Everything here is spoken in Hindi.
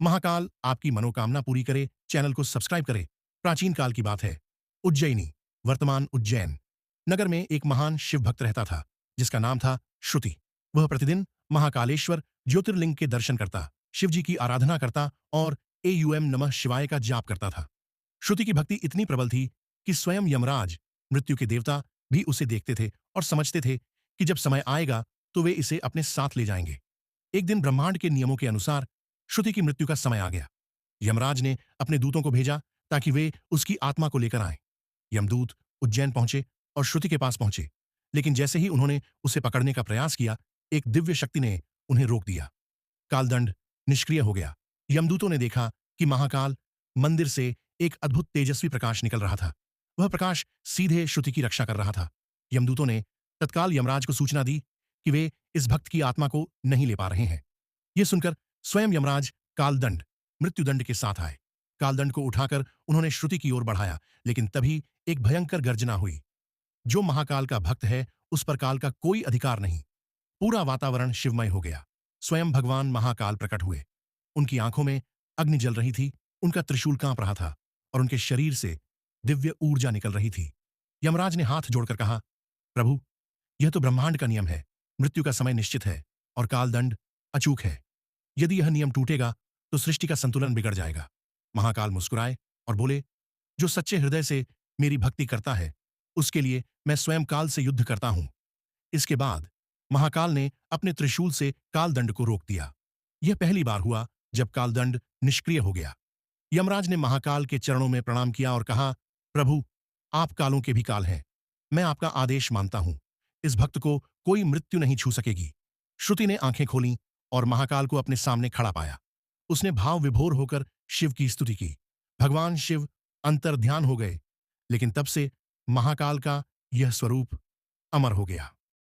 महाकाल आपकी मनोकामना पूरी करे। चैनल को सब्सक्राइब करें। प्राचीन काल की बात है। उज्जैनी, वर्तमान उज्जैन नगर में एक महान शिव भक्त रहता था, जिसका नाम था श्रुति। वह प्रतिदिन महाकालेश्वर ज्योतिर्लिंग के दर्शन करता, शिव जी की आराधना करता और एयूएम नमः शिवाय का जाप करता था। श्रुति की भक्ति इतनी प्रबल थी कि स्वयं यमराज, मृत्यु के देवता, भी उसे देखते थे और समझते थे कि जब समय आएगा तो वे इसे अपने साथ ले जाएंगे। एक दिन ब्रह्मांड के नियमों के अनुसार श्रुति की मृत्यु का समय आ गया। यमराज ने अपने दूतों को भेजा ताकि वे उसकी आत्मा को लेकर आएं। यमदूत उज्जैन पहुंचे और श्रुति के पास पहुंचे, लेकिन जैसे ही उन्होंने उसे पकड़ने का प्रयास किया, एक दिव्य शक्ति ने उन्हें रोक दिया। कालदंड निष्क्रिय हो गया। यमदूतों ने देखा कि महाकाल मंदिर से एक अद्भुत तेजस्वी प्रकाश निकल रहा था। वह प्रकाश सीधे श्रुति की रक्षा कर रहा था। यमदूतों ने तत्काल यमराज को सूचना दी कि वे इस भक्त की आत्मा को नहीं ले पा रहे हैं। यह सुनकर स्वयं यमराज कालदंड, मृत्युदंड के साथ आए। कालदंड को उठाकर उन्होंने श्रुति की ओर बढ़ाया, लेकिन तभी एक भयंकर गर्जना हुई। जो महाकाल का भक्त है, उस पर काल का कोई अधिकार नहीं। पूरा वातावरण शिवमय हो गया। स्वयं भगवान महाकाल प्रकट हुए। उनकी आंखों में अग्नि जल रही थी, उनका त्रिशूल कांप रहा था और उनके शरीर से दिव्य ऊर्जा निकल रही थी। यमराज ने हाथ जोड़कर कहा, प्रभु, यह तो ब्रह्मांड का नियम है। मृत्यु का समय निश्चित है और कालदंड अचूक है। यदि यह नियम टूटेगा तो सृष्टि का संतुलन बिगड़ जाएगा। महाकाल मुस्कुराए और बोले, जो सच्चे हृदय से मेरी भक्ति करता है, उसके लिए मैं स्वयं काल से युद्ध करता हूं। इसके बाद महाकाल ने अपने त्रिशूल से कालदंड को रोक दिया। यह पहली बार हुआ जब कालदंड निष्क्रिय हो गया। यमराज ने महाकाल के चरणों में प्रणाम किया और कहा, प्रभु, आप कालों के भी काल हैं। मैं आपका आदेश मानता हूं। इस भक्त को कोई मृत्यु नहीं छू सकेगी। श्रुति ने आंखें खोलीं और महाकाल को अपने सामने खड़ा पाया। उसने भाव विभोर होकर शिव की स्तुति की। भगवान शिव अंतर्ध्यान हो गए, लेकिन तब से महाकाल का यह स्वरूप अमर हो गया।